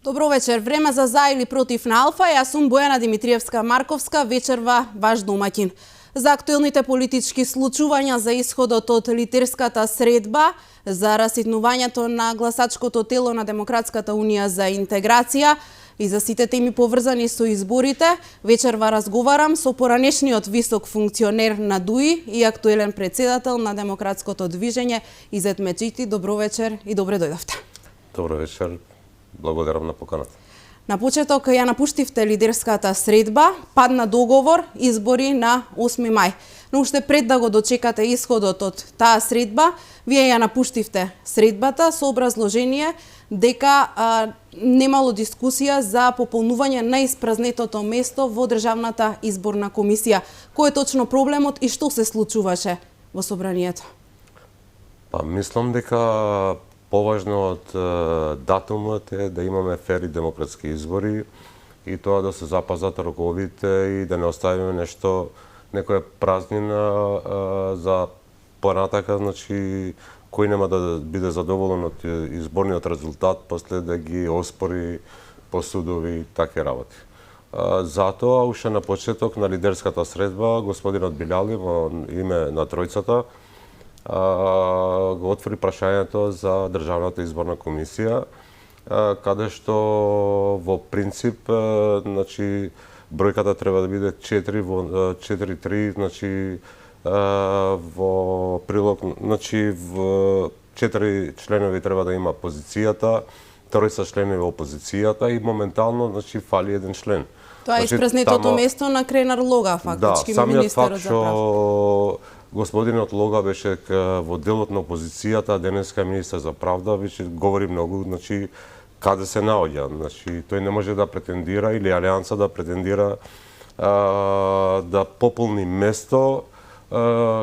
Добро вечер. Време за или против на Алфа. Јас сум Бојана Димитриевска-Марковска, вечерва ваш домаќин. За актуелните политички случувања, за исходот од лидерската средба, за раситнувањето на гласачкото тело на Демократската унија за интеграција и за сите теми поврзани со изборите, вечерва разговарам со поранешниот висок функционер на ДУИ и актуелен председател на Демократското движење Изет Меджити. Добро вечер и добре дојдовте. Добро вечер. Благодарам на поканата. На почеток ја напуштивте лидерската средба, падна договор, избори на 8 мај. Но уште пред да го дочекате исходот од таа средба, вие ја напуштивте средбата со образложение дека немало дискусија за пополнување на испразнетото место во Државната изборна комисија. Кој е точно проблемот и што се случуваше во собранието? Мислам дека поважно од датумот е да имаме фер и демократски избори и тоа да се запазат роковите и да не оставиме некоја празнина за понатака, значи кој нема да биде задоволен од изборниот резултат после да ги оспори по судови и такви работи. Затоа уште на почеток на лидерската средба господинот Билјали во име на тројцата го отвори прашањето за Државната изборна комисија, каде што во принцип, значи, бројката треба да биде 4 во 4-3, значи, во прилог, значи, в 4 членови треба да има позицијата, тројца членови во опозицијата и моментално, значи, фали еден член. Тоа е испразнетото место на Кренар Лога, фактички, да, министерот за правда. што господинот Лога беше во делот на опозицијата, денеска е министер за правда, веќе говори многу, значи, каде се наоѓа. Значи, тој не може да претендира, или Алијанса да претендира да пополни место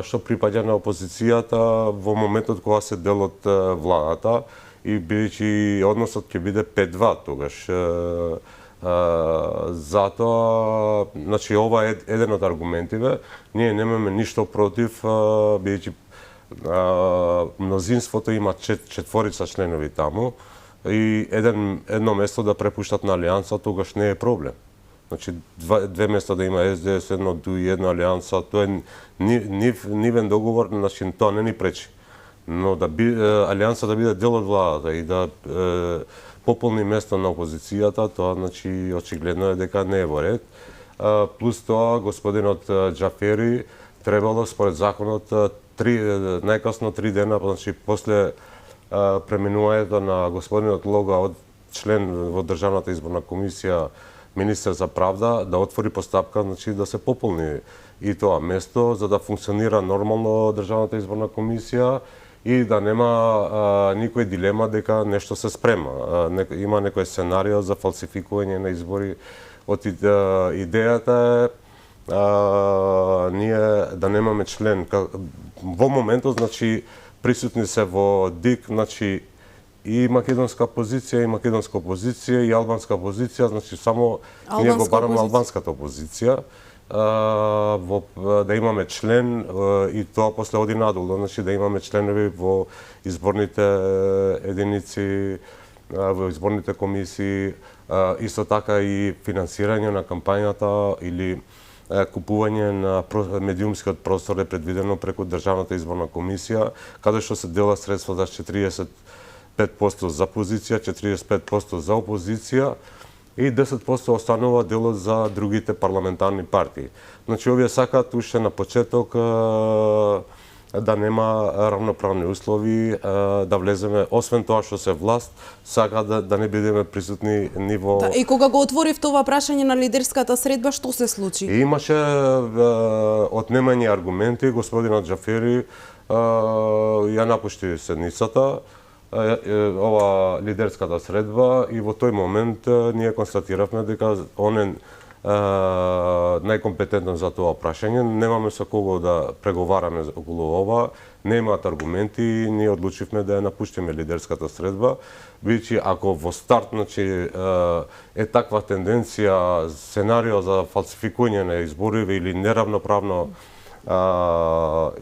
што припаѓа на опозицијата во моментот кога се делот владата и бидејќи односот ќе биде 5-2 тогаш. Затоа, значи, ова е еден од аргументиве. Ние немаме ништо против, бидејќи мнозинството има четворица членови таму и едно место да препуштат на Алијанса, тогаш не е проблем. Значи, две места да има СДС, едно ДУИ, една Алијанса, тоа е нивен договор, значи тоа не ни пречи. Но да Алијанса да биде дел од владата и да пополни место на опозицијата, тоа, значи, очигледно е дека не е во ред. Плюс тоа, господинот Џафери требало, според законот, најкасно 3 дена, значи, после преминувањето на господинот Лога од член во Државната изборна комисија, министер за правда, да отвори постапка, значи, да се пополни и тоа место, за да функционира нормално Државната изборна комисија и да нема никој дилема дека нешто се спрема. Има некој сценарио за фалсификување на избори. Од идејата е ние да немаме член. Во моментот, значи, присутни се во ДИК, значи, и македонска позиција, и македонска опозиција, и албанска опозиција, значи само ние го бараме албанската опозиција. Да имаме член и тоа после оди надолу, значи да имаме членови во изборните единици, во изборните комисии, исто така и финансирање на кампањата или купување на медиумскиот простор е предвидено преку Државната изборна комисија, каде што се дела средства за 45% за позиција, 45% за опозиција и 10% останува делот за другите парламентарни партии. Значи, овие сакаат уште на почеток да нема равноправни услови, да влеземе, освен тоа што се власт, сака да не бидеме присутни ниво... Да, и кога го отворив това прашање на лидерската средба, што се случи? Имаше отнемање аргументи, господинот Џафери ја напушти седницата, ова лидерската средба и во тој момент ние констатиравме дека он е најкомпетентен за тоа прашање. Немаме со кого да преговараме околу ова, немаат аргументи и ние одлучивме да ја напуштиме лидерската средба, бидејќи ако во старт, значи, е таква тенденција, сценарио за фалсификување на избориве или неравноправно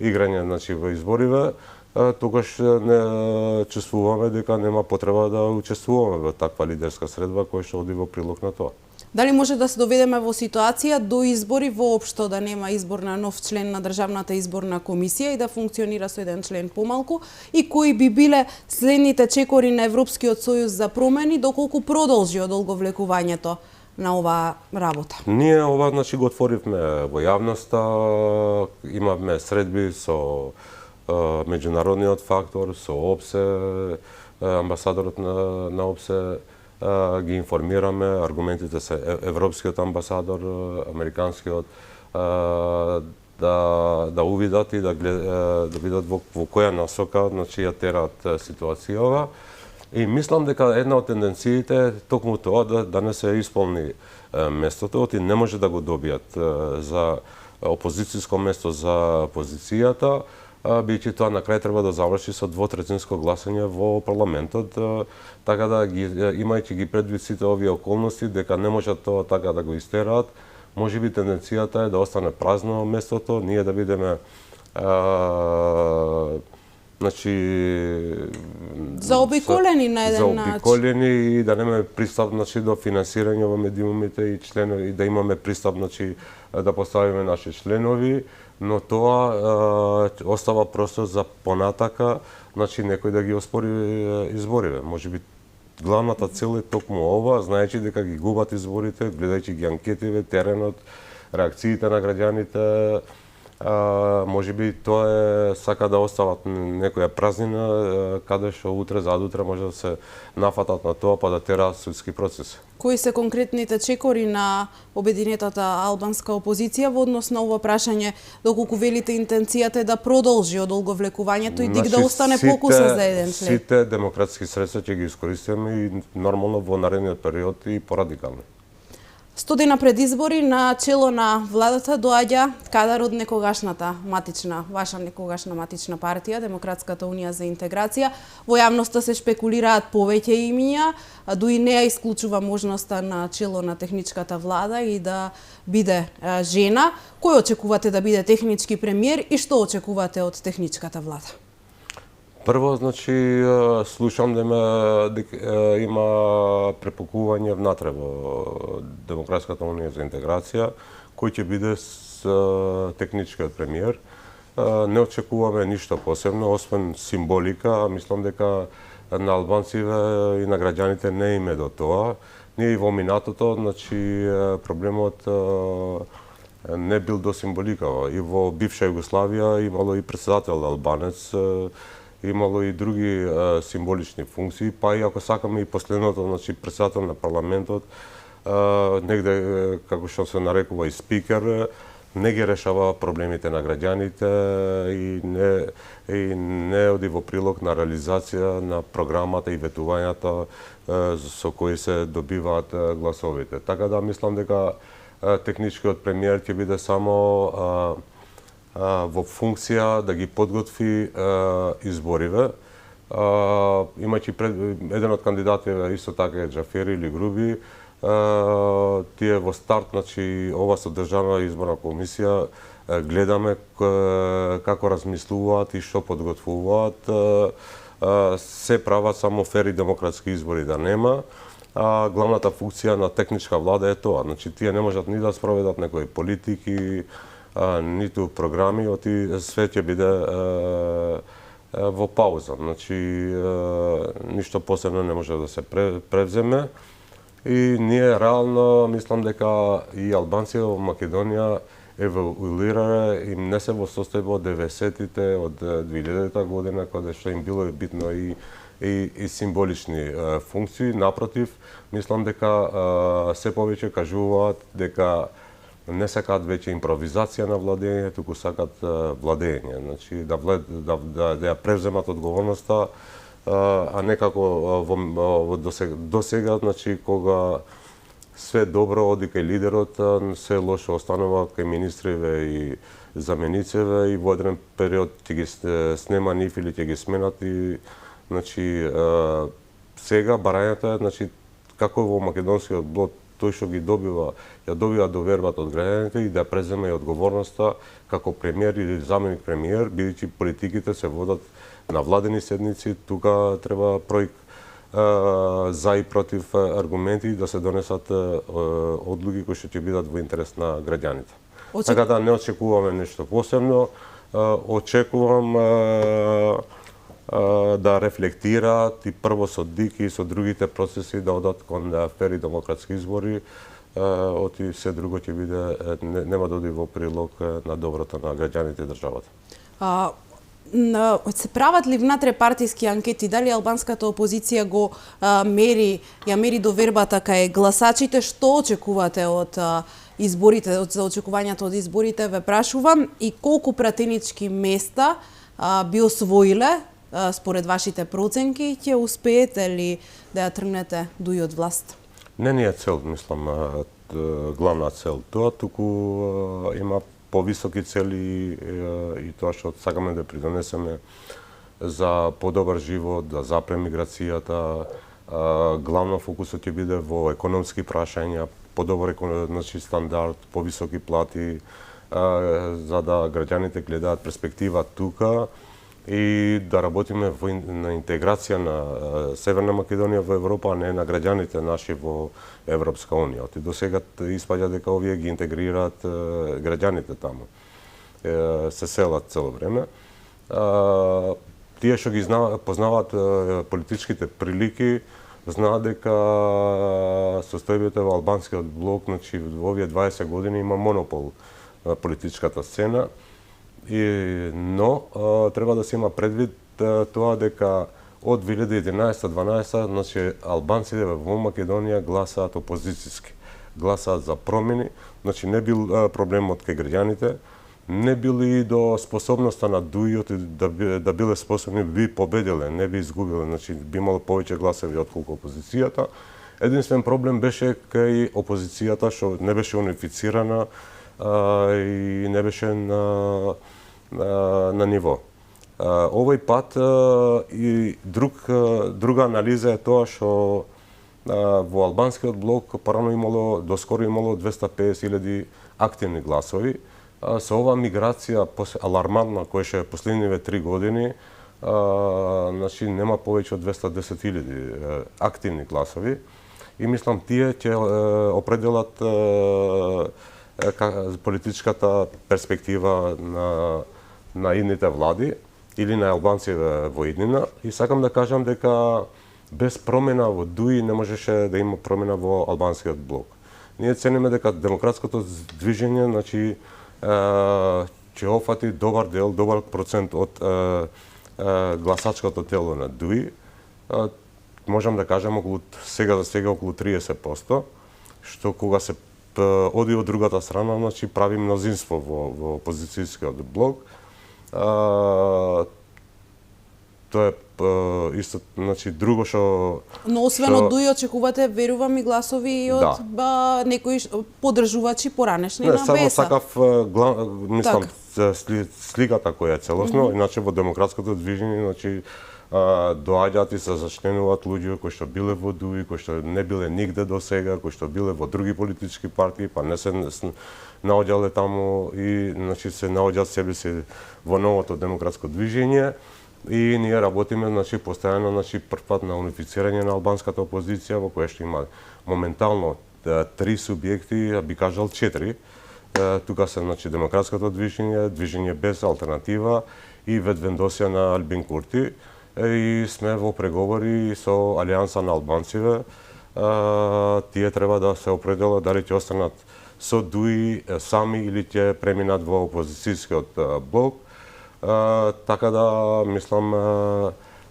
играње, значи, во избориве, тогаш не чувствуваме дека нема потреба да учествуваме во таква лидерска средба која што оди во прилог на тоа. Дали може да се доведеме во ситуација до избори воопшто да нема избор на нов член на Државната изборна комисија и да функционира со еден член помалку, и кои би биле следните чекори на Европскиот сојуз за промени доколку продолжи одолговлекувањето на оваа работа? Ние ова го отворивме во јавноста, имавме средби со меѓународниот фактор, со ОПСЕ, амбасадорот на ОПСЕ, ги информираме, аргументите се европскиот амбасадор, американскиот, да увидат и да видат во која насока ја терат ситуацијава. И мислам дека една од тенденциите е токму тоа да не се исполни местото, оти не може да го добијат за опозицијско место за опозицијата, бидејќи тоа на крај треба да заврши со двотретинско гласање во парламентот, така да имајќи ги предвид сите овие околности дека не можат тоа така да го истераат, можеби тенденцијата е да остане празно местото, ние да бидеме заобиколени на еден начин. Заобиколени и да немаме пристап до финансирање во медиумите и членови, да имаме пристап да поставиме наши членови, но тоа остава простор за понатака, некој да ги оспори изборите. Можеби главната цел е токму ова, знаејќи дека ги губат изборите, гледајќи ги анкетиве, теренот, реакциите на граѓаните, можеби тоа е сака да остават некоја празнина каде што утре задутре може да се нафатат на тоа па да тераат судски процеси. Кои се конкретните чекори на обединетата албанска опозиција во однос на ова прашање, доколку велите интенцијата е да продолжи одолговлекувањето и да остане покуса за еден член? Сите демократски средства ќе ги искористиме и нормално во наредниот период и порадикално. 100 дена пред избори на чело на владата доаѓа кадар од ваша некогашна матична партија, Демократската унија за интеграција. Во јавноста се шпекулираат повеќе имиња, дуи не ја исклучува можноста на чело на техничката влада и да биде жена. Кој очекувате да биде технички премиер и што очекувате од техничката влада? Прво, слушам дека има препукување внатре во Демократската унија за интеграција, кој ќе биде техничкиот премиер. Не очекуваме ништо посебно, освен символика, мислам дека на албанците и на граѓаните не им е до тоа. Ние и во минатото, проблемот не бил до символика. И во бивша Југославија имало и председател албанец, имало и други символични функции, па и ако сакаме и последното, председател на парламентот, негде, како што се нарекува и спикер, не ги решава проблемите на граѓаните и не оди во прилог на реализација на програмата и ветувањата со кои се добиваат гласовите. Така да мислам дека техничкиот премиер ќе биде само во функција да ги подготви избориве. Имајќи еден од кандидатите исто така е Џафери или Груби, тие во старт, ова со Државна изборна комисија гледаме како размислуваат и што подготвуваат. Се прават само фер и демократски избори да нема. Главната функција на техничка влада е тоа. Тие не можат ни да спроведат некои политики, ниту програми, све ќе биде во пауза. Ништо посебно не може да се превземе. И ние реално мислам дека и албанците во Македонија еволуирале и не се во состојба од 90-тите, од 2000-та година, кога што им било битно и символични функции. Напротив, мислам дека се повеќе кажуваат дека не сакаат веќе импровизација на владење, туку сакаат владење. Да ја превземат одговорноста, а не како до сега, кога све добро оди кај лидерот, се лошо останува кај министриве и заменицеве и во еден период ќе ги снема нив или ќе ги сменат и сега барањето е како во македонскиот блок тој што ги добива, ја добива довербата од граѓаните и да преземе и одговорноста како премиер или заменик премиер, бидејќи политиките се водат на владени седници, тука треба проик за и против аргументи да се донесат одлуки кои што ќе бидат во интерес на граѓаните. Така да не очекуваме нешто посебно, очекувам да рефлектираат и прво со ДИК и со другите процеси да одат кон фери демократски избори, оти се друго ќе биде нема да оди во прилог на доброто на граѓаните и државата. Се прават ли внатре партиски анкети дали албанската опозиција го мери довербата кај гласачите? Што очекувате од изборите, за очекувањата од изборите ве прашувам, и колку пратенички места би освоиле според вашите проценки? Ќе успеете ли да ја тргнете дуи од власт? Не ни е цел, мислам, главна цел тоа, туку има повисоки цели и тоа што сакаме да придонесеме за подобар живот, да запре миграцијата. Главно фокусот ќе биде во економски прашања, подобар стандард, повисоки плати, за да граѓаните гледаат перспектива тука и да работиме на интеграција на Северна Македонија во Европа, а не на граѓаните наши во Европска Унија. Оти до сега испаѓа дека овие ги интегрираат граѓаните таму. Се селат цело време. Тие што ги познаваат политичките прилики, знаат дека состојбите во албанскиот блок, значи во овие 20 години има монопол на политичката сцена. Но треба да се има предвид тоа дека од 2011-12, значи албанците во Македонија гласаат опозицијски, гласаат за промени, значи не бил проблемот кај граѓаните, не били до способноста на дуиот да биле способни би победиле, не би изгубиле, значи би имало повеќе гласови отколку опозицијата. Единствен проблем беше кај опозицијата што не беше унифицирана и не беше на ниво. Овој пат и друга анализа е тоа што во албанскиот блок порано доскоро имало 250.000 активни гласови. Со ова миграција алармантна која ше последниве 3 години, значи нема повеќе од 210.000 активни гласови и мислам тие ќе определат политичката перспектива на идните влади или на албанци во иднина. И сакам да кажам дека без промена во ДУИ не можеше да има промена во албанскиот блок. Ние цениме дека демократското движење, значи, ќе офати добар дел, добар процент од гласачкото тело на ДУИ. Можам да кажам за сега околу 30%, што кога се оди од другата страна, значи прави мнозинство во опозицијскиот блок. Тоа е исто, значи друго што... Но освен од ДУИ очекувате, верувам, и гласови и од некои поддржувачи поранешни на БЕСА. Не, само сакав, мислам, сликата која е целосно, иначе во демократското движење, значи, доаѓаат и се зачленуваат луѓе кои што биле во ДУИ, кои што не биле нигде до сега, кои што биле во други политички партии, па не се наоѓале таму и значи се наоѓаат себе си во новото демократско движење. И ние работиме, значи, постојано, значи, првпат на унифицирање на албанската опозиција, во која што има моментално 3 субјекти, би кажал 4. Тука се, значи, демократското движење без алтернатива и Ветвендосија на Албин Курти. И сме во преговори со Алијанса на албанциве. Тие треба да се определат дали ќе останат со ДУИ сами или ќе преминат во опозицијскиот блок. Така да, мислам,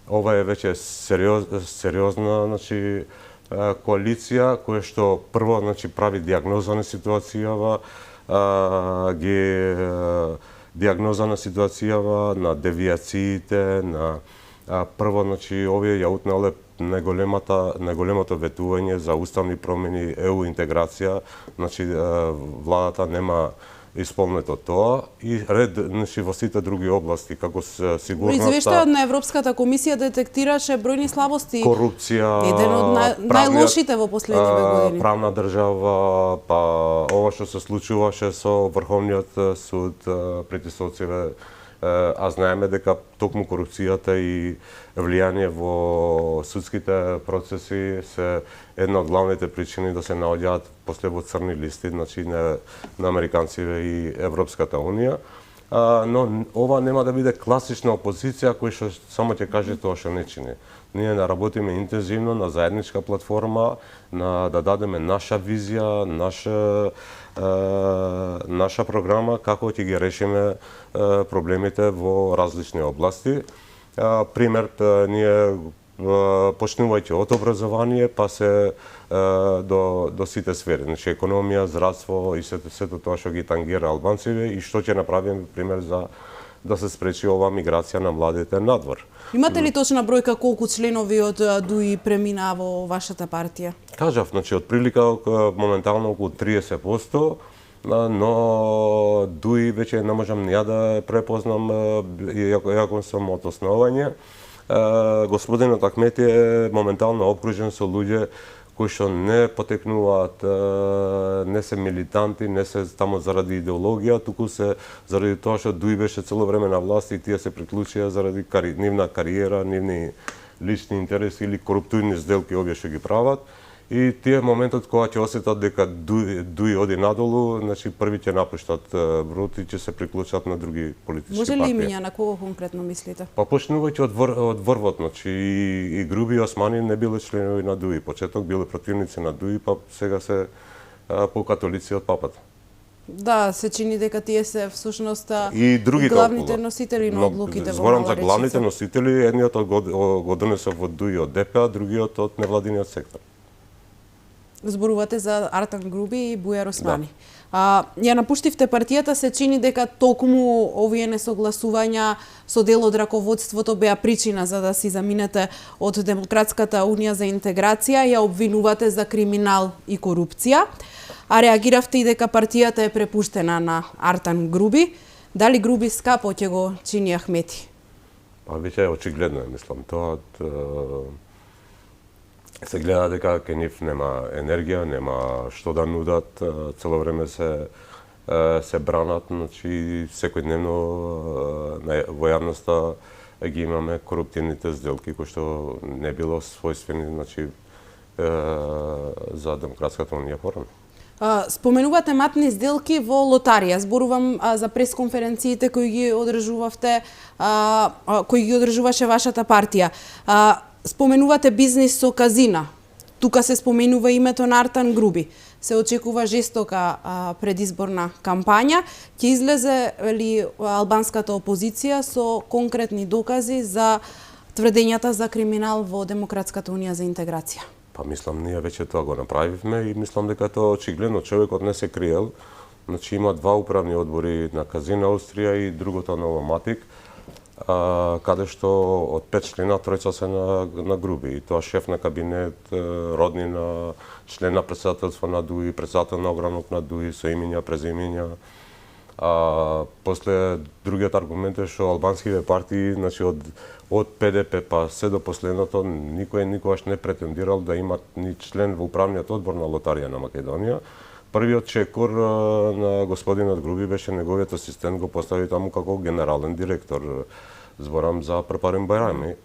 ова е веќе сериозна, значи, коалиција која што прво, значи, прави диагноза на ситуацијава, диагноза на ситуацијава, на девијациите, на прво, значи, овие ја утнале најголемото ветување за уставни промени, ЕУ интеграција, значи, владата нема исполнето тоа и ред во сите други области, како сигурноста, Извештајот на Европската комисија детектираше бројни слабости. корупција, Еден од најлошите во последниве години. правна држава, па ова што се случуваше со Врховниот суд, притисоциве, а знаеме дека токму корупцијата и влијание во судските процеси се една од главните причини да се наоѓаат после во црни листи, значи на американците и Европската унија. Но ова нема да биде класична опозиција која што само ќе каже тоа што не чини. Ние да работиме интензивно на заедничка платформа, да дадеме наша визија, наша програма како ќе ги решиме проблемите во различни области. Пример, ние почнувајќи од образование, па се до сите сфери, значи економија, здравство и сето тоа што ги тангира албанците и што ќе направиме, пример, за да се спречи оваа миграција на младите надвор. Имате ли точна бројка колку членови од ДУИ премина во вашата партија? Кажав, значи, од прилика моментално околу 30%, но ДУИ веќе не можам ни ја да препознам, иако сум од основање. Господинот Ахмети е моментално обкружен со луѓе кои што не потекнуваат, не се милитанти, не се таму заради идеологија, туку се заради тоа што ДУИ беше цело време на власт и тие се приклучија заради нивна кариера, нивни лични интереси или коруптивни сделки овие што ги прават. И тие моментот кога ќе осетат дека ДУИ оди надолу, значи први ќе напуштат брод и ќе се приклучат на други политички партии. Може ли имиња на кого конкретно мислите? Па почнувајќи од врвот, значи и Груби и Османи не биле членови на ДУИ. Почеток биле противници на ДУИ, па сега се покатолици од папата. Да, се чини дека тие се всушност и другите главните носители на одлуките во Зборам за Нова главните Речица. носители, едниот го донесов од ДУИ од ДПА, другиот од невладиниот сектор. Зборувате за Артан Груби и Бујар Османи. Ја напуштивте партијата, се чини дека токму овие несогласувања со дел од раководството беа причина за да си заминете од Демократската унија за интеграција, ја обвинувате за криминал и корупција, а реагиравте и дека партијата е препуштена на Артан Груби. Дали Груби скапо ќе го чини Ахмети? Па веќе е очигледно, мислам, тоа се гледа дека кај нив нема енергија, нема што да нудат, цело време се бранат, значи секојдневно во јавноста ги имаме коруптивните сделки кои што не било својствени, значи за Демократската унија порано. Споменувате матни сделки во лотарија. Зборувам за пресконференциите кои ги одржувавте, кои ги одржуваше вашата партија. Споменувате бизнис со казина. Тука се споменува името на Артан Груби. Се очекува жестока предизборна кампања. Ќе излезе ли албанската опозиција со конкретни докази за тврдењата за криминал во Демократската унија за интеграција? Па мислам, ние веќе тоа го направивме и мислам дека тоа очигледно човекот не се криел. Значи има два управни одбори на Казина Австрија и другото Ново Матик, каде што од 5 члена тројца се на Груби. И тоа шеф на кабинет, роднина, член на председателство на ДУИ, председател на огранок на ДУИ, со имиња, презимиња. После другиот аргумент е што албанските партии, значи од ПДП па се до последното, никој никогаш не претендирал да имат ни член во управниот одбор на Лотарија на Македонија. Првиот чекор на господинот Груби беше неговиот асистент, го постави таму како генерален директор. Зборам за Прпарин Бајрами.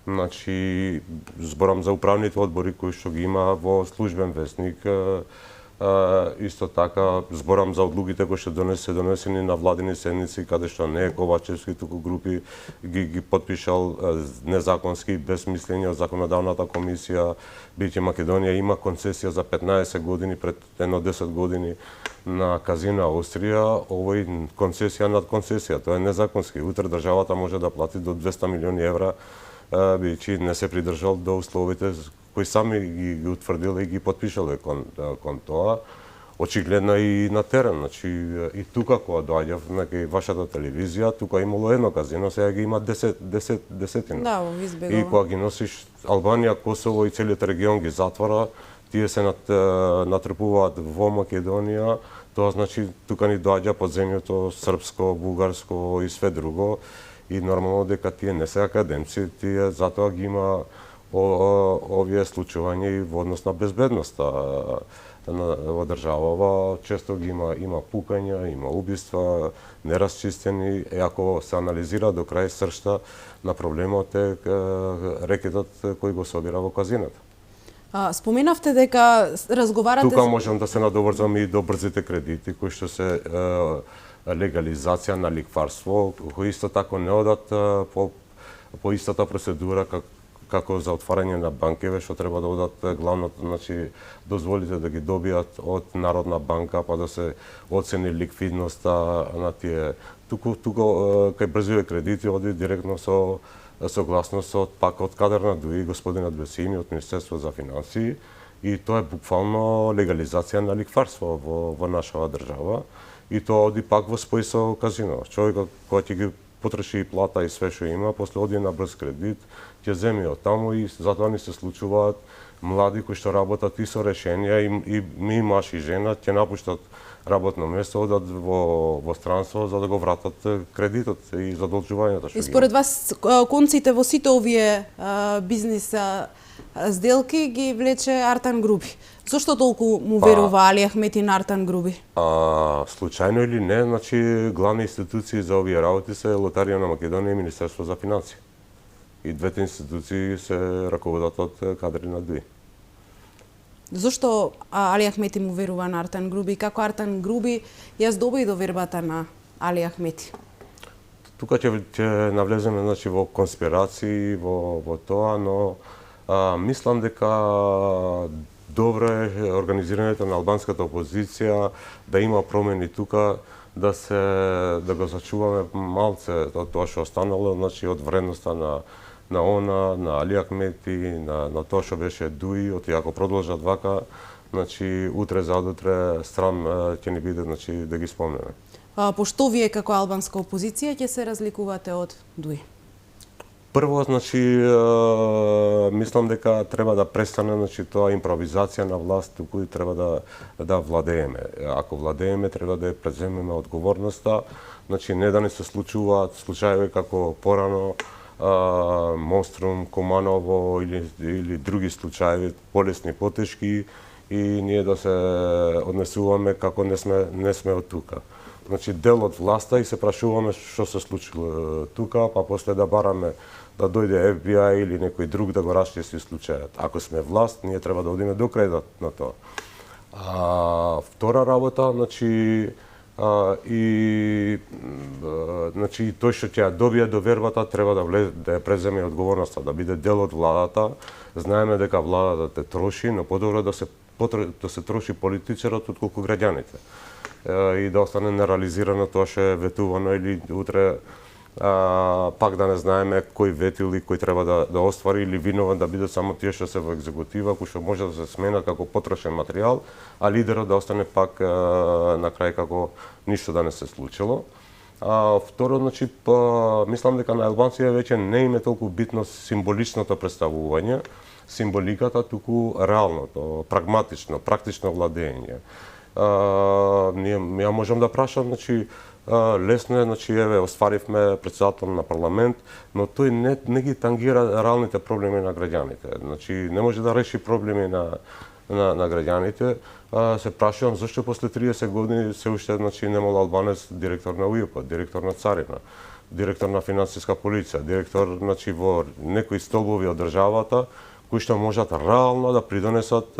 Значи, зборам за управните одбори кои што ги има во службен весник. Исто така, зборам за одлуките кои што се донесени на владини седници, каде што не е Ковачевски, туку групи ги подпишал незаконски, без мислење од законодавната комисија, бидејќи Македонија има концесија за 15 години, пред едно 10 години на Казина Австрија, овој концесија над концесија, тоа е незаконски. Утре државата може да плати до 200 милиони евра, бидејќи не се придржал до условите кои сами ги утврдиле и ги подпишале кон тоа. Очигледно и на терен, значи и тука кога доаѓав на вашата телевизија, тука имало едно казино, сега ги има десетина. Да, во избегува. И кога ги носиш Албанија, Косово и целиот регион ги затвора, тие се натрпуваат во Македонија, Тоа значи тука ни доаѓа подземјето српско, бугарско и све друго и нормално дека тие не се академци, тие затоа ги има овие случувања и во однос на безбедноста во државава. Често ги има пукања, има убиства, нерасчистени. И ако се анализира до крај сршта на проблемот е рекетот кој го собира во казината. Споменавте дека разговарате... Тука можам да се надоврзам и до брзите кредити, кои што се легализација на ликварство, кои исто тако не одат по истата процедура како за отварање на банкиве, што треба да одат главното, значи дозволите да ги добијат од Народна банка, па да се оцени ликвидноста на тие. Тука кај брзиве кредити оди директно со согласност пак од кадар на ДУИ, господинот Бесими од Министерство за финансии, и тоа е буквално легализација на ликварство во нашава држава, и тоа оди пак во спој со казино. Човекот кој ќе ги потроши и плата и све што има, после оди на брз кредит, ќе земи од таму и затоа ни се случуваат млади кои што работат и со решенија и маж и жена ќе напуштат работно место, одат во странство за да го вратат кредитот и задолжувањата што ги. И според вас конците во сите овие бизнис сделки ги влече Артан Груби. Зошто толку му верува Али Ахмети на Артан Груби? Случајно или не, значи главни институции за овие работи се Лотарија на Македонија и Министерство за финансии. И двете институции се раководат од кадри на ДУИ. Зошто Али Ахмети му верува на Артан Груби? Како Артан Груби ја здоби до вербата на Али Ахмети? Тука ќе навлеземе значи во конспирации, во тоа, но мислам дека добро е организирањето на албанската опозиција, да има промени тука, да го зачуваме малце тоа што останало, значи од вредноста на она, на Али Ахмети, на тоа што беше ДУИ, ако продолжат вака, значи утре заутре срам ќе ни биде значи да ги спомнеме. Пошто вие како албанска опозиција ќе се разликувате од ДУИ? Прво, значи, мислам дека треба да престане значи, тоа импровизација на власт, туку треба да владееме. Ако владееме, треба да ја преземеме одговорноста, значи не да не се случуваат случаи како порано, Монструм, Команово или други случаи, полесни, потешки, и ние да се однесуваме како не сме од тука. Значи, дел од власта и се прашуваме што се случило тука, па после да бараме да дојде FBI или некој друг да го расчисти случајот. Ако сме власт, ние треба да одиме до крај на тоа. Втора работа, значи, значи тој што ќе ја добие довербата треба да ја преземе одговорноста, да биде дел од владата. Знаеме дека владата те троши, но подобро да се троши политичарот отколку граѓаните. И да остане нереализирано тоа што е ветувано или утре пак да не знаеме кој ветил и кој треба да оствари или виновен да бидат само тие што се во екзекутива, кои што може да се сменат како потрошен материјал, а лидерот да остане пак на крај како ништо да не се случило. Второ, значи, мислам дека на албанците веќе не им е толку битно символичното представување, символиката, туку реалното, прагматично, практично владење. Ја можам да прашам, значи, лесно е, значи, еве, остваривме председател на парламент, но тој не ги тангира реалните проблеми на граѓаните. Значи, не може да реши проблеми на граѓаните. Се прашувам зашто после 30 години се уште значи немал албанец директор на УЈП, директор на Царина, директор на финансиска полиција, директор значи во некои столбови од државата кои што можат реално да придонесат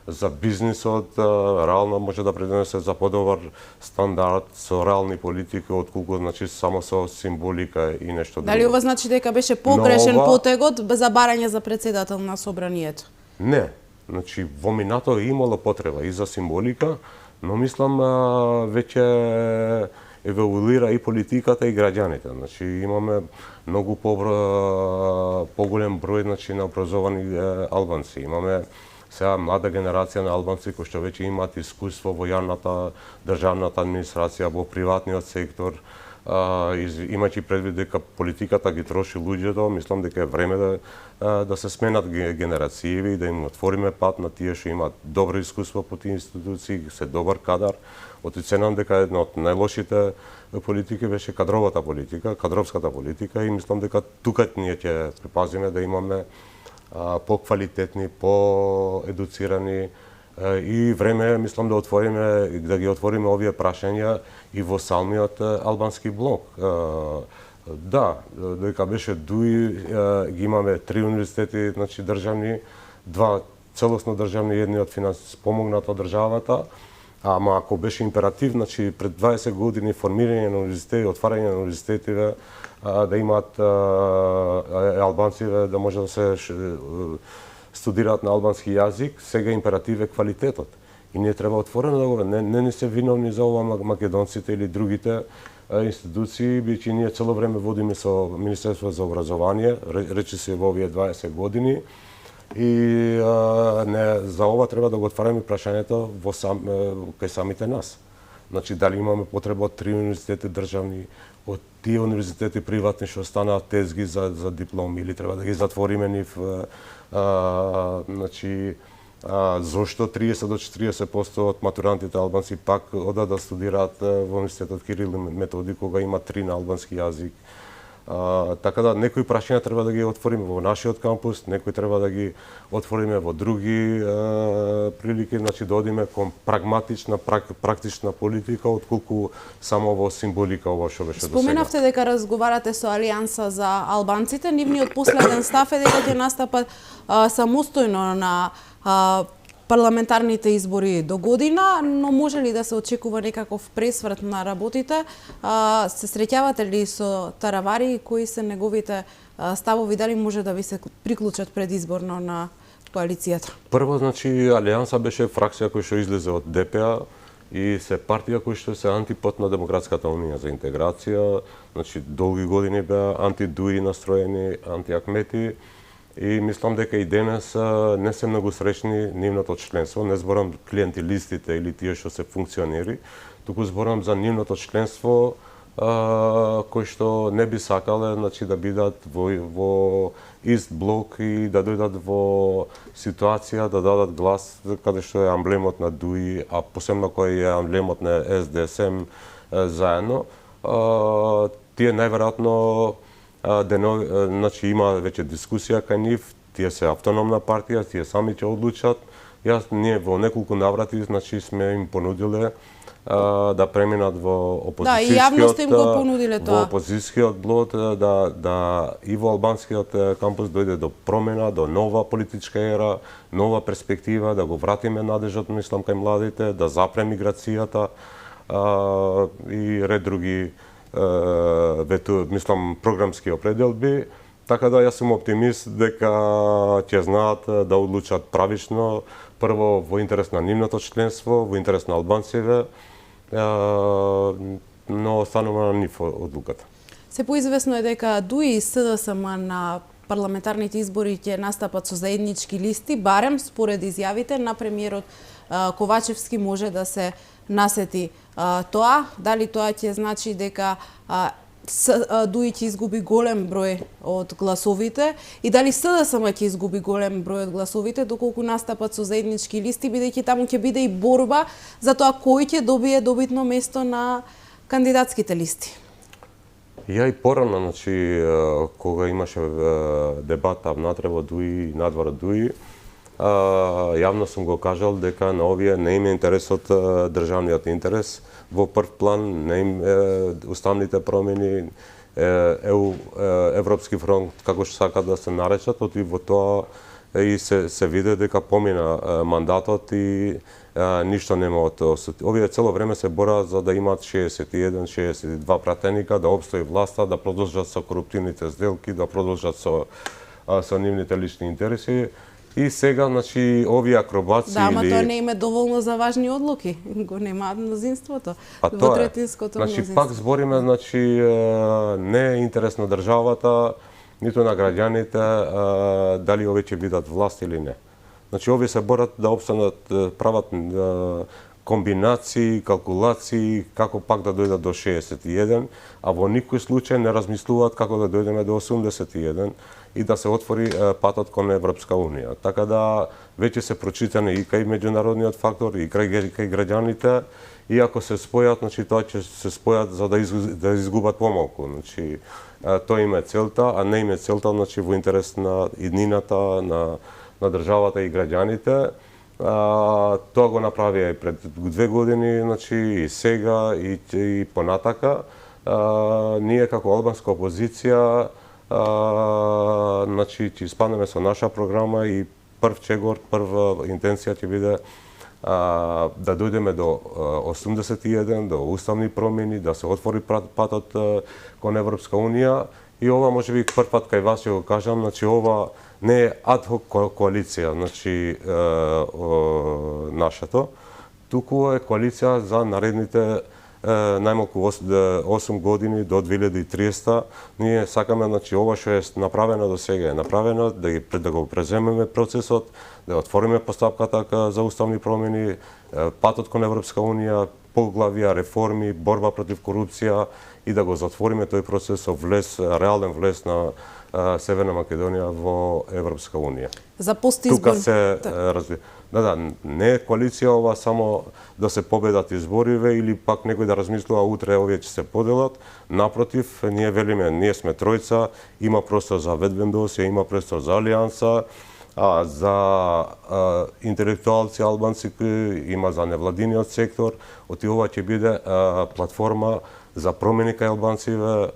за бизнисот, реално може да придонесат за подобар стандард со реални политики отколку значи само со символика и нешто друго. Дали ова значи дека беше погрешен потегот за барање за председател на собранието? Не. Значи, во минато имало потреба и за символика, но мислам веќе еволуира и политиката и граѓаните. Значи, имаме многу поголем број значи, на образовани албанци. Имаме сега млада генерација на албанци кои што веќе имаат искуство во јавната државната администрација, во приватниот сектор. имајќи предвид дека политиката ги троши луѓето, мислам дека е време да се сменат генерацији и да им отвориме пат на тие што имаат добро искуство по тие институции, се добар кадар. Оценувам дека една од најлошите политики беше кадровата политика, кадровската политика и мислам дека тука ние ќе припазиме да имаме поквалитетни, поедуцирани и време мислам да ги отвориме овие прашања и во самиот албански блок. Да, дека беше ДУИ, ги имаме 3 универзитети, значи државни, 2 целосно државни, едниот помогнат од државата. Ама ако беше императив, значи пред 20 години формирање на универзитети, отварање на универзитетиве, да имаат албанциве да може да се студираат на албански јазик, сега императив е квалитетот. И ние треба отворено да го не се виновни за ова македонците или другите институции, бидејќи ние цело време водиме со Министерство за образование, рече се во овие 20 години, и за ова треба да го отвараме прашањето кај самите нас. Значи, дали имаме потреба од 3 универзитети државни, од тие универзитети приватни што останаат тезги за дипломи, или треба да ги затвориме нив, значи, зошто 30 до 40% од матурантите албанци пак одат да студираат во Универзитетот Кирил и Методи, кога има 3 на албански јазик. Така да некои прашања треба да ги отвориме во нашиот кампус, некои треба да ги отвориме во други прилики, значи да одиме кон прагматична, практична политика, отколку само во символика ова што беше до сега. Споменавте дека разговарате со Алијанса за албанците, нивниот последен став е дека ќе настапат самостојно на парламентарните избори до година, но може ли да се очекува некаков пресврт на работите? Се среќавате ли со Таравари, кои се неговите ставови, дали може да ви се приклучат предизборно на коалицијата? Прво, значи, Алијанса беше фракција која што излезе од ДПА и се партија која што се антипод на Демократската унија за интеграција, значи долги години беа анти-ДУИ настроени, анти-Акмети. И мислам дека и денес не се многу среќни нивното членство, не зборам клиенти листите или тие што се функционери, туку зборам за нивното членство кои што не би сакале, значи, да бидат во ист блок и да дојдат во ситуација да дадат глас каде што е амблемот на ДУИ, а посебно кој е амблемот на СДСМ заедно. Тие најверојатно значи има веќе дискусија кај нив, тие се автономна партија, тие сами ќе одлучат. Ние во неколку наврати, значи, сме им понудиле да преминат во опозицијскиот, да, и јавноста им го понудиле тоа. Во опозицијскиот блок, да и во албанскиот кампус дојде до промена, до нова политичка ера, нова перспектива, да го вратиме надежот, мислам, кај младите, да запре миграцијата и ред други мислам, програмски определби, така да јас сум оптимист дека ќе знаат да одлучат правично, прво во интерес на нивното членство, во интерес на албанците, но останува на нив одлуката. Се поизвестно е дека ДУИ и СДСМ на парламентарните избори ќе настапат со заеднички листи, барем според изјавите на премиерот Ковачевски може да се насети тоа. Дали тоа ќе значи дека ДУИ ќе изгуби голем број од гласовите и дали СДСМ ќе изгуби голем број од гласовите доколку настапат со заеднички листи, бидејќи таму ќе биде и борба за тоа кој ќе добие добитно место на кандидатските листи. Ја и порано, значи, кога имаше дебата внатре во ДУИ и надвор од ДУИ, јавно сум го кажал дека на овие не им е интересот државниот интерес во прв план, не им уставните промени, Европски фронт, како што сакат да се наречат, оти во тоа и се виде дека помина мандатот и ништо нема од осуд. Овие цело време се бораат за да имаат 61-62 пратеника, да обстои власта, да продолжат со коруптивните сделки, да продолжат со нивните лични интереси. И сега, значи, овие акробации... Да, ама тоа не им е доволно за важни одлуки. Го немаат мнозинството. Во третинското мнозинство. Значи, пак збориме, значи, не е интерес на државата, ниту на граѓаните, дали овие ќе бидат власт или не. Значи, овие се борат да опстанат, прават комбинации, калкулации, како пак да дојдат до 61, а во никој случај не размислуваат како да дојдеме до 81 и да се отвори патот кон Европска Унија. Така да веќе се прочитани и кај меѓународниот фактор, и кај граѓаните, и ако се спојат, значи тоа ќе се спојат за да изгубат помалку. Значи тоа им е целта, а не им е целта, значи во интерес на иднината, на државата и граѓаните. Тоа го направија и пред 2 години, значи и сега и понатака. Ние како албанска опозиција значи ќе испаднеме со наша програма и прва интенција ќе биде да дојдеме до 81, до уставни промени, да се отвори патот кон Европска Унија. И ова може би прв пат кај вас ќе го кажам, значи ова не е адхок коалиција, значи нашето, туку е коалиција за наредните најмалку 8 години до 2030. Ние сакаме, значи ова што е направено до сега е направено, да го преземеме процесот, да отвориме постапката за уставни промени, патот кон Европска Унија, поглавија, реформи, борба против корупција и да го затвориме тој процес со реален влез на Северна Македонија во Европска Унија. За постизбор... Тука се не е коалиција ова само да се победат избориве или пак некој да размислува утре овие ќе се поделат. Напротив, ние велиме, ние сме тројца, има простор за ведбен досија, има простор за алијанса, за интелектуалци албанци, има за невладиниот сектор. Оти ова ќе биде платформа за промени кај албанциве,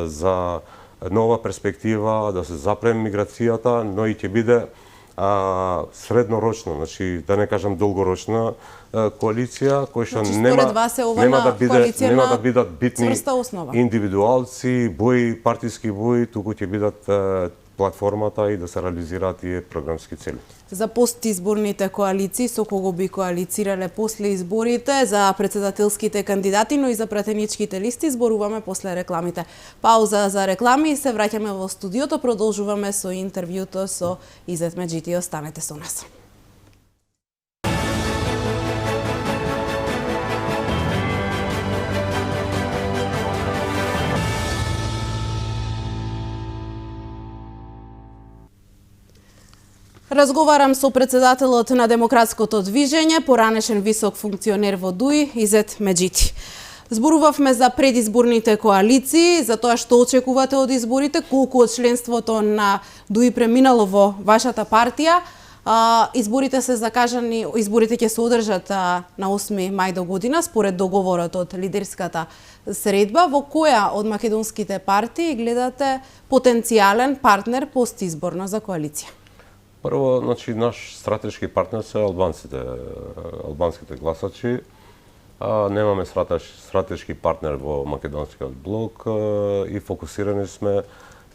за нова перспектива, да се запреме миграцијата, но и ќе биде среднорочна, значи да не кажам долгорочна коалиција, која што нема да бидат битни индивидуалци, бои, партиски бои, туку ќе бидат платформата и да се реализираат тие програмски цели. За постизборните коалиции, со кого би коалицирале после изборите, за председателските кандидати, но и за пратеничките листи, зборуваме после рекламите. Пауза за реклами и се враќаме во студиото, продолжуваме со интервјуто со Изет Меджити. Останете со нас. Разговарам со председателот на Демократското движење, поранешен висок функционер во ДУИ, Изет Меджити. Зборувавме за предизборните коалиции, за тоа што очекувате од изборите, колку од членството на ДУИ преминало во вашата партија. Изборите се закажани, изборите ќе се одржат на 8 мај до година, според договорот од лидерската средба. Во која од македонските партии гледате потенцијален партнер постизборно за коалиција? Прво, значи, наш стратешки партнер се албанските гласачи. Немаме стратешки партнер во македонскиот блок и фокусирани сме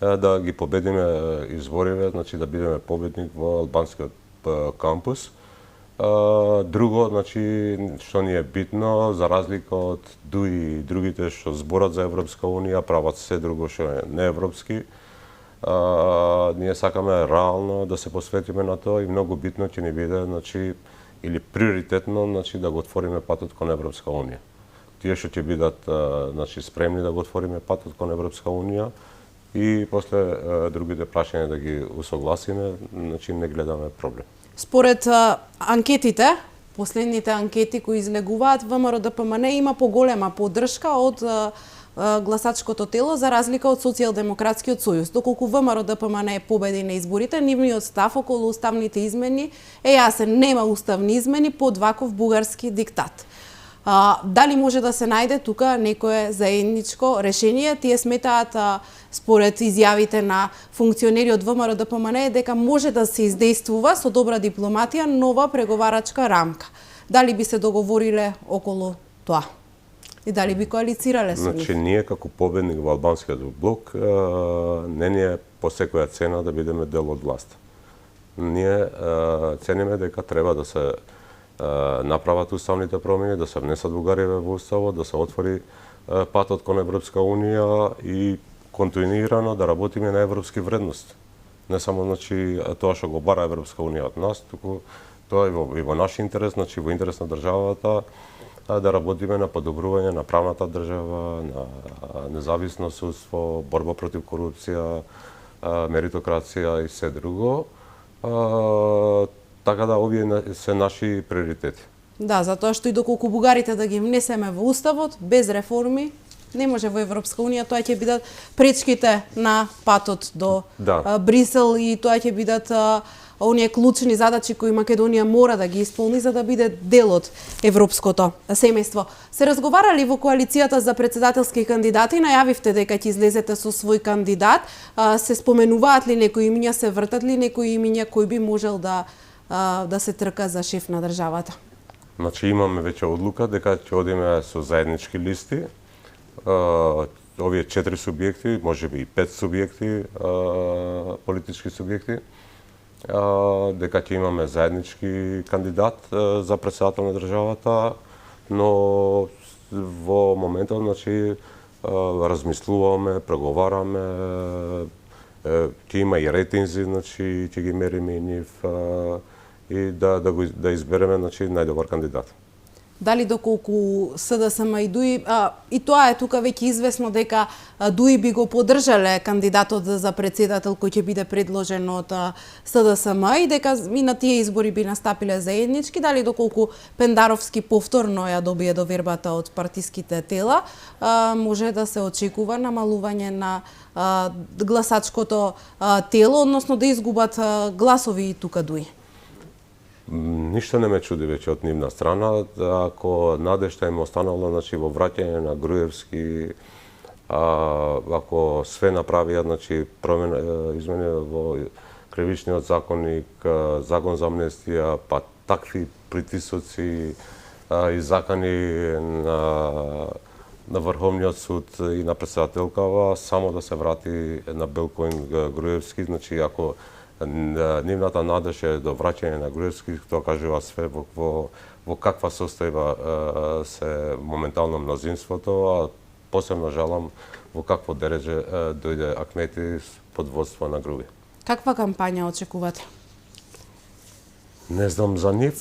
да ги победиме избориве, значи да бидеме победник во албанскиот кампус. Друго, значи, што ни е битно, за разлика од ДУИ и другите што зборат за Европска Унија, прават се друго што е неевропски. Ние сакаме реално да се посветиме на тоа и многу битно ќе ни биде, значи, или приоритетно, значи, да го отвориме патот кон Европска Унија. Тие што ќе бидат, значи, спремни да го отвориме патот кон Европска Унија и после другите прашања да ги усогласиме, значи, не гледаме проблем. Според анкетите, последните анкети кои излегуваат, ВМРО-ДПМН има поголема поддршка од гласачкото тело за разлика од Социјалдемократскиот сојуз. Доколку ВМРО-ДПМН е победи на изборите, нивниот став околу уставните измени е јасен. Нема уставни измени под ваков бугарски диктат. Дали може да се најде тука некое заедничко решение? Тие сметаат, според изјавите на функционери од ВМРО-ДПМН, дека може да се издействува со добра дипломатија нова преговарачка рамка. Дали би се договориле околу тоа? И дали би коалицирале со нив? Значи, ние како победник во албанскиот блок не ни е по секоја цена да бидеме дел од власт. Ние цениме дека треба да се направат уставните промени, да се внесат Бугариве во уставот, да се отвори патот кон Европска Унија и континуирано да работиме на европски вредности. Не само, значи, тоа што го бара Европска Унија од нас, туку Тоа е во наш интерес, значи во интерес на државата, да работиме на подобрување на правната држава, на независно судство, борба против корупција, меритокрација и се друго. Така да овие се наши приоритети. Да, затоа што и доколку бугарите да ги внесеме во уставот без реформи, не може во Европска унија, тоа ќе бидат пречките на патот до Брисел и тоа ќе бидат оние клучни задачи кои Македонија мора да ги исполни за да биде дел од европското семејство. Се разговарали во коалицијата за председателски кандидати, најавивте дека ќе излезете со свој кандидат. Се споменуваат ли некои имиња, се вртат ли некои имиња кој би можел да се трка за шеф на државата? Значи имаме веќе одлука дека ќе одиме со заеднички листи. Овие 4 субјекти, можеби и 5 субјекти, политички субјекти, дека ќе имаме заеднички кандидат за председател на државата, но во моментот, значи, размислуваме, преговараме, ќе има и рейтинзи, значи, ќе ги мериме и нив, и да избереме, значи, најдобар кандидат. Дали доколку СДСМ и ДУИ, и тоа е тука веќе известно дека ДУИ би го поддржале кандидатот за председател кој ќе биде предложен од СДСМ и дека и на тие избори би настапиле заеднички, дали доколку Пендаровски повторно ја добие довербата од партиските тела, може да се очекува намалување на гласачкото тело, односно да изгубат гласови и тука ДУИ? Ништо не ме чуди веќе од нивна страна, ако надежта им останала, значи, во враќање на Груевски, ако све направија, значи, измени во кривичниот законник, закон за амнестија, па такви притисоци и закани на Врховниот суд и на председателкава, само да се врати на Белкоин Груевски, значи, ако нивната надеж е до враќање на Груевски, тоа кажува све во каква состојба се моментално мнозинството, а посебно жалам во какво дереже дојде Акмети под водство на Груби. Каква кампања очекувате? Не знам за нив,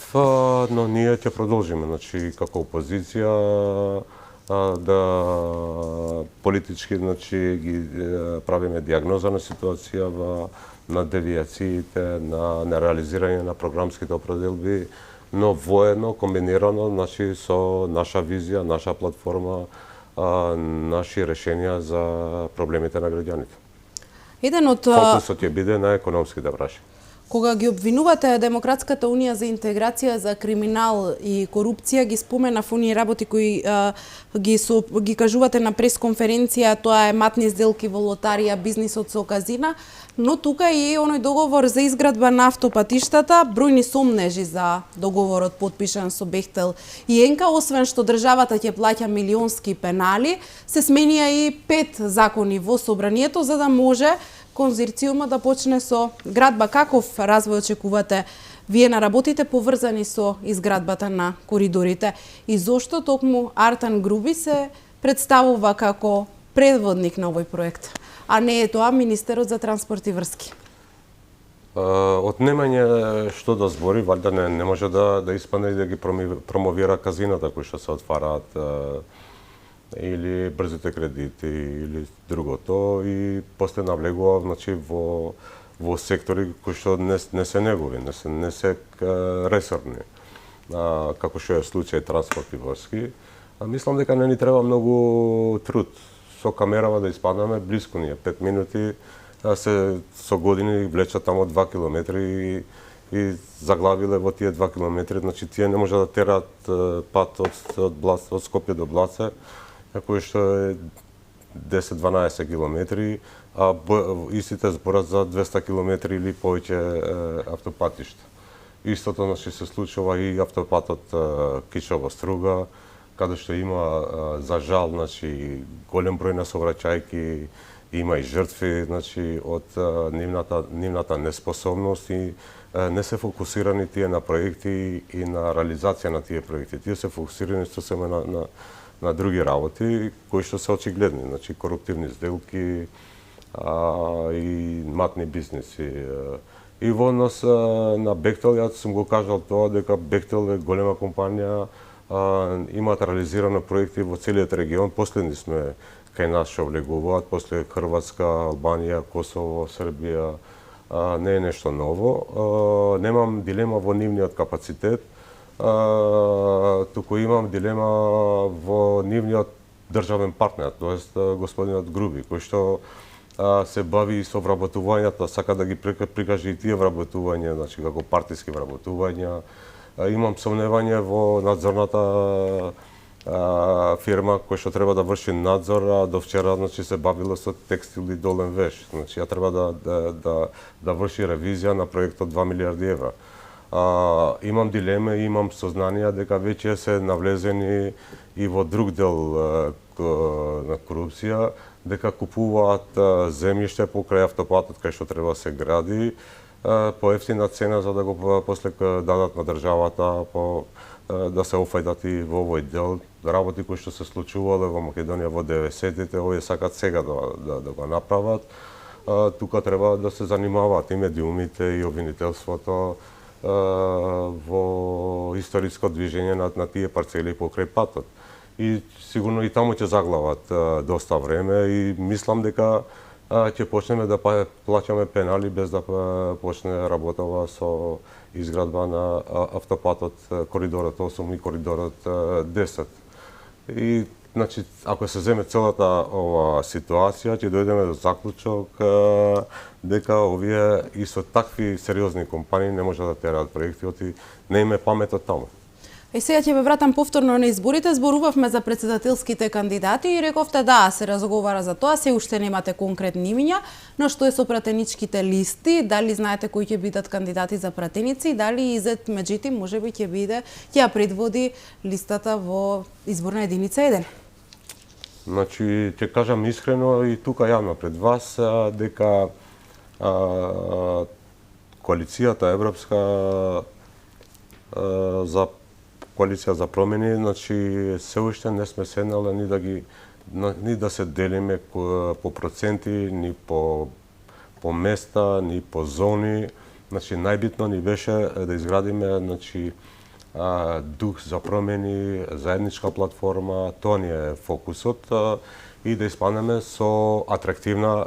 но ние ќе продолжиме, значи, како опозиција, да политички, значи, ги правиме диагноза на ситуацијава, на девијациите, на нереализирање на програмските определби, но воедно, комбинирано, значи, со наша визија, наша платформа, наши решенија за проблемите на граѓаните. Фокусот ќе биде на економските прашања. Кога ги обвинувате Демократската унија за интеграција, за криминал и корупција, ги споменав оние работи кои ги кажувате на пресконференција, тоа е матни сделки во лотарија, бизнисот со казина, но тука и оној договор за изградба на автопатиштата, бројни сомнежи за договорот потпишан со Бехтел и Енка, освен што државата ќе плаќа милионски пенали, се сменија и 5 закони во собранието за да може конзорциумот да почне со градба. Каков развој очекувате вие на работите поврзани со изградбата на коридорите и зошто токму Артан Груби се представува како предводник на овој проект, а не е тоа министерот за транспорт и врски? Од немање што да збори, валјда не може да испадне и да ги промовира казината кои што се отвараат, или брзите кредити или другото, и после навлегува, значи, во сектори кои што не се негови, не се ресорни, како што е случај транспорт и врски. Мислам дека не ни треба многу труд. Со камерава да испаднаме близко ние, 5 минути, се со години влечат тамо 2 километри и заглавиле во тие 2 километри, значи тие не може да терат пат од Скопје до Блаце, кој што е 10-12 километри, а истите зборат за 200 километри или повеќе автопатишта. Истото, значи, се случува и автопатот Кичево-Струга, каде што има, за жал, значи, голем број на сообраќајки, има и жртви, значи, од нивната неспособност и не се фокусирани тие на проекти и на реализација на тие проекти. Тие се фокусирани сосема на други работи, кои што се очигледни, значи коруптивни сделки и матни бизнеси. И во однос на Бехтел, јас сум го кажал тоа дека Бехтел е голема компанија, имаат реализирано проекти во целиот регион. Последни сме кај нас што влегуваат, после Хрватска, Албанија, Косово, Србија, не е нешто ново. Немам дилема во нивниот капацитет, туку имам дилема во нивниот државен партнер, тоест господинот Груби, кој што се бави со вработувањата, сака да ги прикаже и тие вработувања, значи како партиски вработувања. Имам сомневање во надзорната фирма која што треба да врши надзор, а до вчера значи се бавила со текстил и долен веш. Значи ја треба да врши ревизија на проектот 2 милиарди евра. Имам дилеме, имам сознание дека веќе се навлезени и во друг дел на корупција, дека купуваат земјиште покрај автопатот кај што треба се гради по ефтина цена за да го после дадат на државата да се офајдат и во овој дел работи кои што се случувале во Македонија во 90-тите, овие сакат сега да го направат. Тука треба да се занимаваат и медиумите и обвинителството во историско движење на тие парцели покрај патот. И сигурно и таму ќе заглават доста време и мислам дека ќе почнеме да плаќаме пенали без да почне работава со изградба на автопатот коридорот 8 и коридорот 10. И значи ако се земе целата ова ситуација, ќе дојдеме до заклучок дека овие и со такви сериозни компании не може да тераат проекти, и не им е паметот таму. И сега ќе ве вратам повторно на изборите. Зборувавме за председателските кандидати и рековте да, се разговара за тоа, се уште немате конкретни имиња, но што е со пратеничките листи, дали знаете кои ќе бидат кандидати за пратеници, дали Изет Меджити можеби ќе ја предводи листата во изборна единица 1? Значи, ќе кажам искрено и тука јавно пред вас дека коалицијата европска за коалиција за промени, значи се уште не сме седнале ни да се делиме по проценти, ни по места, ни по зони. Значи најбитно ни беше да изградиме значи дух за промени, заедничка платформа, тоа ни е фокусот и да испаднеме со атрактивна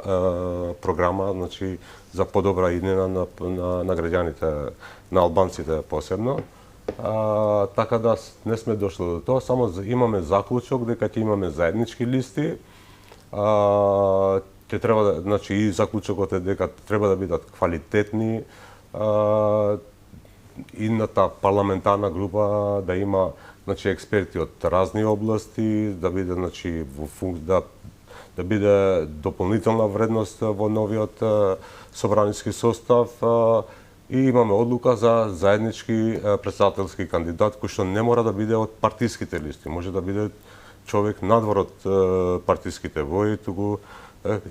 програма, значи за подобра иднина на граѓаните, на албанците посебно. Така да не сме дошли до тоа, само имаме заклучок дека ќе имаме заеднички листи. Ќе треба да, значи и заклучокот е дека треба да бидат квалитетни. Идната парламентарна група да има значи експерти од разни области, да биде значи да биде дополнителна вредност во новиот собраниски состав. И имаме одлука за заеднички председателски кандидат кој што не мора да биде од партиските листи, може да биде човек надвор од партиските вои, туку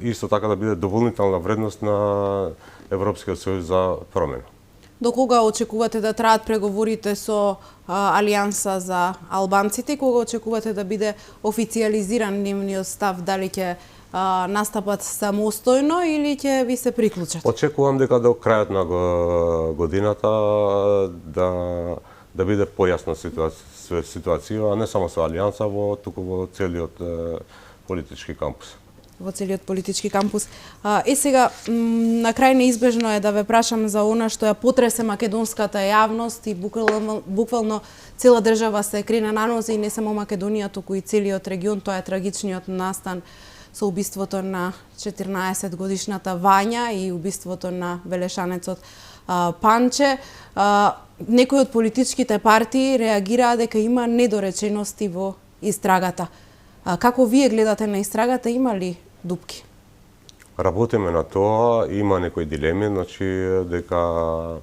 исто така да биде дополнителна вредност на Европскиот сојуз за промена. До кога очекувате да траат преговорите со Алијанса за албанците и кога очекувате да биде официјализиран нивниот став, дали ќе настапат самостојно или ќе ви се приклучат? Очекувам дека до крајот на годината да биде појасна ситуација, а не само со Алијанса, туку во целиот политички кампус. Во целиот политички кампус. Сега, на крај неизбежно е да ве прашам за она што ја потресе македонската јавност и буквално цела држава се крена на нозе и не само Македонија, туку и целиот регион, тоа е трагичниот настан со убиството на 14 годишната Вања и убиството на велешанецот Панче. Некои од политичките партии реагираа дека има недоречености во истрагата. Како вие гледате на истрагата, има ли дупки? Работиме на тоа, има некои дилеми, значи дека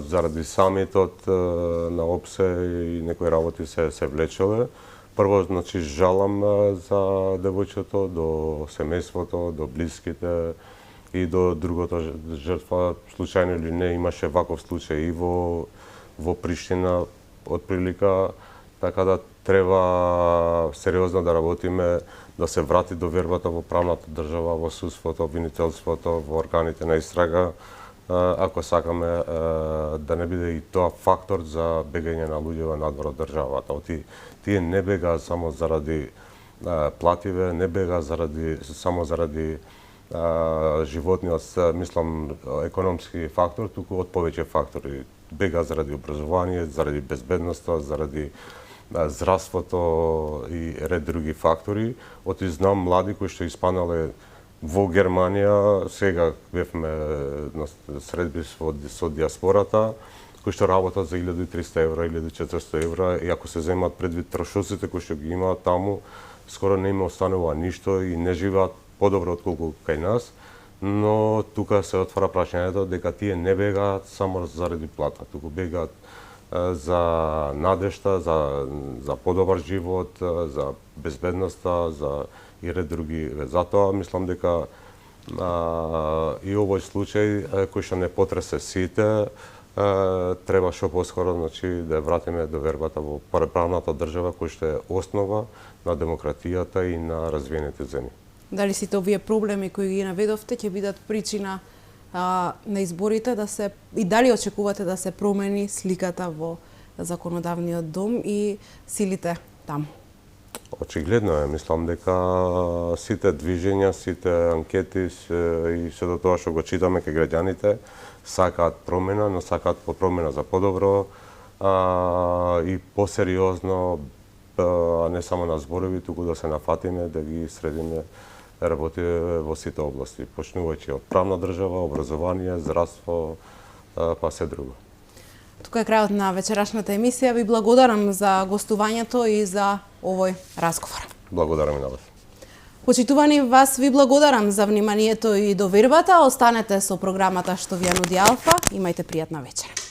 заради самитот на ОПСЕ и некои работи се влечеле. Прво, значи, жалам за девојчето, до семејството, до блиските и до другото жртва. Случајно или не, имаше ваков случај и во Приштина, отприлика, така да треба сериозно да работиме, да се врати довербата во правната држава, во судството, обвинителството, во органите на истрага, ако сакаме да не биде и тоа фактор за бегање на луѓе надвор од државата. Тие не бегаат само заради плативе, не бегаат само заради животниот, мислам, економски фактор, туку од повеќе фактори. Бегаат заради образование, заради безбедноста, заради здравството и ред други фактори. Знам млади кои што испанале во Германија, сега бевме на средби со диаспората, кои што работат за 1300 евра, 1400 евра, и ако се земат предвид трошоците кои што ги имаат таму, скоро не им останува ништо и не живеат подобро отколку кај нас, но тука се отвара прашањето дека тие не бегаат само заради плата, туку бегаат за надежта, за подобар живот, за безбедноста, за и ред други. Затоа мислам дека и овој случај кој што не потресе сите, треба што поскоро, значи, да вратиме довербата во правната држава која што е основа на демократијата и на развиените земји. Дали сите овие проблеми кои ги наведовте ќе бидат причина на изборите и дали очекувате да се промени сликата во законодавниот дом и силите таму? Очигледно е, мислам дека сите движења, сите анкети и сето тоа што го читаме кај граѓаните сакаат промена, но сакаат промена за подобро и посериозно, не само на зборови, туку да се нафатиме, да ги средиме работи во сите области, почнувајќи од правна држава, образование, здравство, па се друго. Тука е крајот на вечерашната емисија. Ви благодарам за гостувањето и за овој разговор. Благодарам и на вас. Почитувани, вас ви благодарам за вниманието и довербата. Останете со програмата што ви ја нуди Алфа. Имајте пријатна вечер.